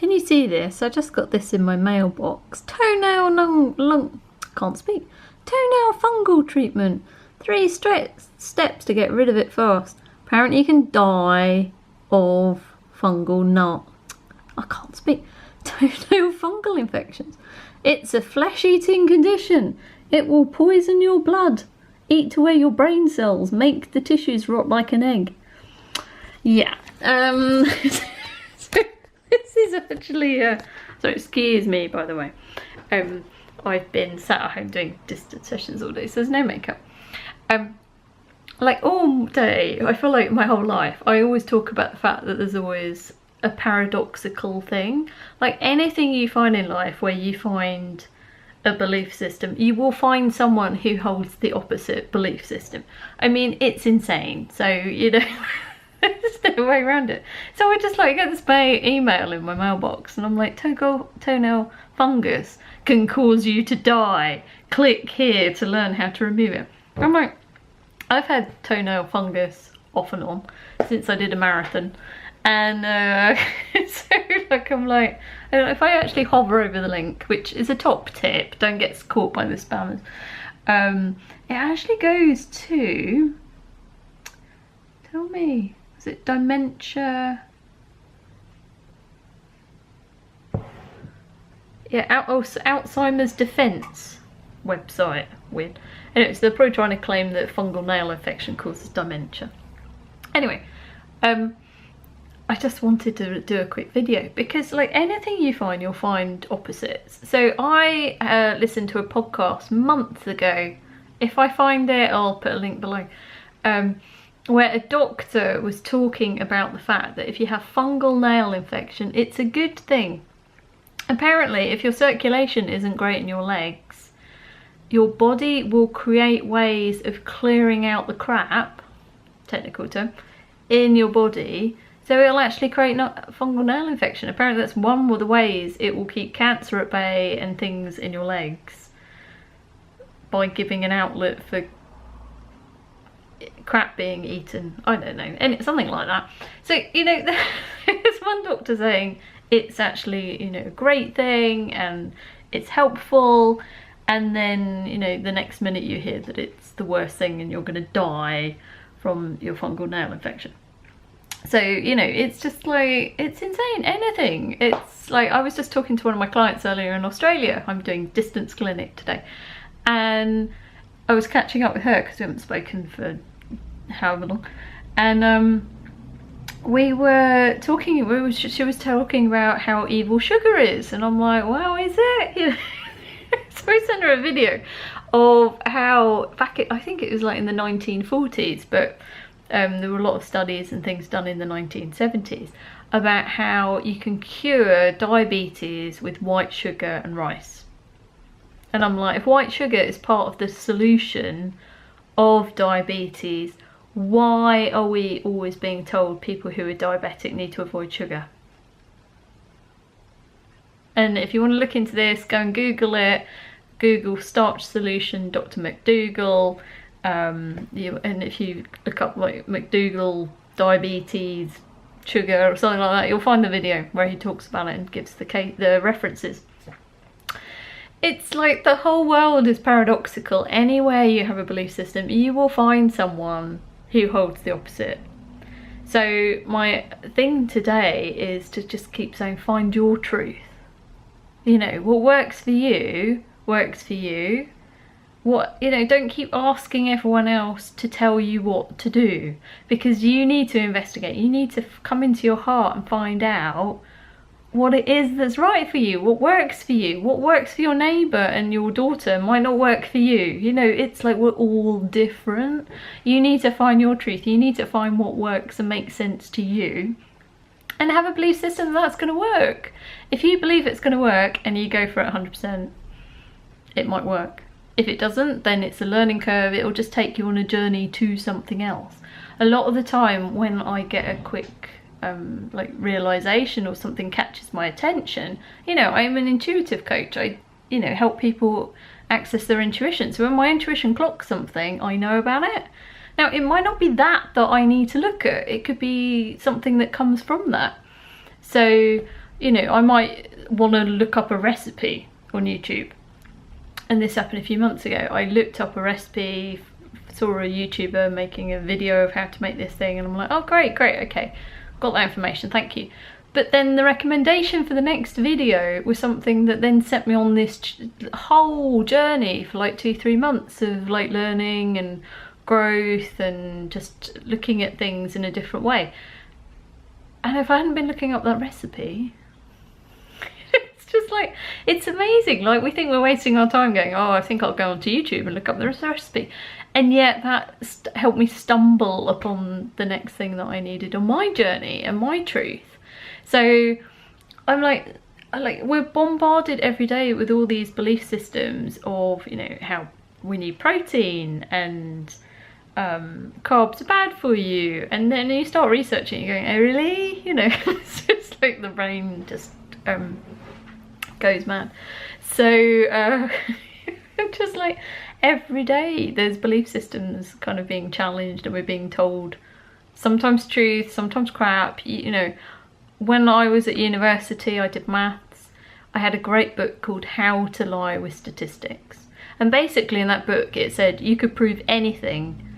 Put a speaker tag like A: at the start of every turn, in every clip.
A: Can you see this? I just got this in my mailbox. Toenail can't speak. Toenail fungal treatment. 3 steps to get rid of it fast. Apparently you can die of fungal I can't speak. Toenail fungal infections. It's a flesh-eating condition. It will poison your blood, eat away your brain cells, make the tissues rot like an egg. Yeah. So this is actually so excuse me, by the way. I've been sat at home doing distance sessions all day, so there's no makeup. Like all day, I feel like my whole life, I always talk about the fact that there's always a paradoxical thing. Like anything you find in life where you find a belief system, you will find someone who holds the opposite belief system. I mean, it's insane. So, you know, there's no way around it. So I just like get this email in my mailbox and I'm like, toenail fungus can cause you to die. Click here to learn how to remove it. I'm like, I've had toenail fungus off and on since I did a marathon. And so like I'm like, I don't know, if I actually hover over the link, which is a top tip, don't get caught by the spammers, it actually goes to, tell me, is it dementia? Yeah, Alzheimer's Defense website. Weird. Anyway, so they're probably trying to claim that fungal nail infection causes dementia. Anyway, I just wanted to do a quick video because like anything you find, you'll find opposites. So I listened to a podcast months ago. If I find it, I'll put a link below. Where a doctor was talking about the fact that if you have fungal nail infection, it's a good thing. Apparently, if your circulation isn't great in your legs, your body will create ways of clearing out the crap, technical term, in your body. So it'll actually create fungal nail infection. Apparently that's one of the ways it will keep cancer at bay and things in your legs, by giving an outlet for crap being eaten. I don't know, and something like that. So, you know, there's one doctor saying it's actually, you know, a great thing and it's helpful, and then, you know, the next minute you hear that it's the worst thing and you're going to die from your fungal nail infection. So, you know, it's just like, it's insane, anything. It's like, I was just talking to one of my clients earlier in Australia. I'm doing distance clinic today. And I was catching up with her because we haven't spoken for however long. And we were talking, she was talking about how evil sugar is. And I'm like, wow, is it? You know? So I sent her a video of how, I think it was like in the 1940s, but there were a lot of studies and things done in the 1970s about how you can cure diabetes with white sugar and rice. And I'm like, if white sugar is part of the solution of diabetes, why are we always being told people who are diabetic need to avoid sugar? And if you want to look into this, go and Google it. Google starch solution Dr. McDougall. And if you look up like McDougall diabetes sugar or something like that, you'll find the video where he talks about it and gives the references. It's like the whole world is paradoxical. Anywhere you have a belief system, you will find someone who holds the opposite. So my thing today is to just keep saying, find your truth. You know, what works for you works for you. What, you know, don't keep asking everyone else to tell you what to do, because you need to investigate. You need to come into your heart and find out what it is that's right for you, what works for you. What works for your neighbour and your daughter might not work for you. You know, it's like we're all different. You need to find your truth. You need to find what works and makes sense to you, and have a belief system that's going to work. If you believe it's going to work and you go for it 100%, it might work. If it doesn't, then it's a learning curve. It'll just take you on a journey to something else. A lot of the time when I get a quick like realization or something catches my attention, you know, I'm an intuitive coach. I, you know, help people access their intuition. So when my intuition clocks something, I know about it. Now, it might not be that I need to look at. It could be something that comes from that. So, you know, I might want to look up a recipe on YouTube. And this happened a few months ago. I looked up a recipe, saw a YouTuber making a video of how to make this thing, and I'm like, oh great, okay, got that information, thank you. But then the recommendation for the next video was something that then set me on this whole journey for like 2-3 months of like learning and growth and just looking at things in a different way. And if I hadn't been looking up that recipe, it's just like, it's amazing. Like, we think we're wasting our time going, oh, I think I'll go onto YouTube and look up the recipe. And yet that helped me stumble upon the next thing that I needed on my journey and my truth. So I'm like, we're bombarded every day with all these belief systems of, you know, how we need protein and carbs are bad for you, and then you start researching, you're going, oh really? You know, it's just like the brain just goes mad. So just like every day there's belief systems kind of being challenged, and we're being told sometimes truth, sometimes crap. You know, when I was at university, I did maths. I had a great book called How to Lie with Statistics, and basically in that book it said you could prove anything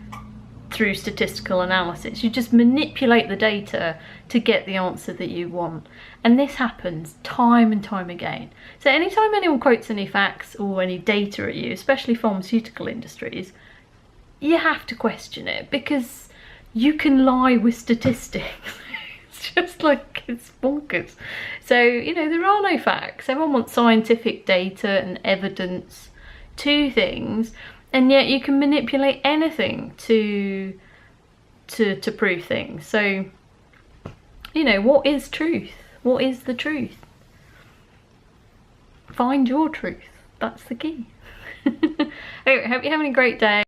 A: through statistical analysis. You just manipulate the data to get the answer that you want. And this happens time and time again. So anytime anyone quotes any facts or any data at you, especially pharmaceutical industries, you have to question it, because you can lie with statistics. It's just like, it's bonkers. So, you know, there are no facts. Everyone wants scientific data and evidence to things, and yet you can manipulate anything to prove things. So, you know, what is truth? What is the truth? Find your truth. That's the key. Anyway, hope you're having a great day.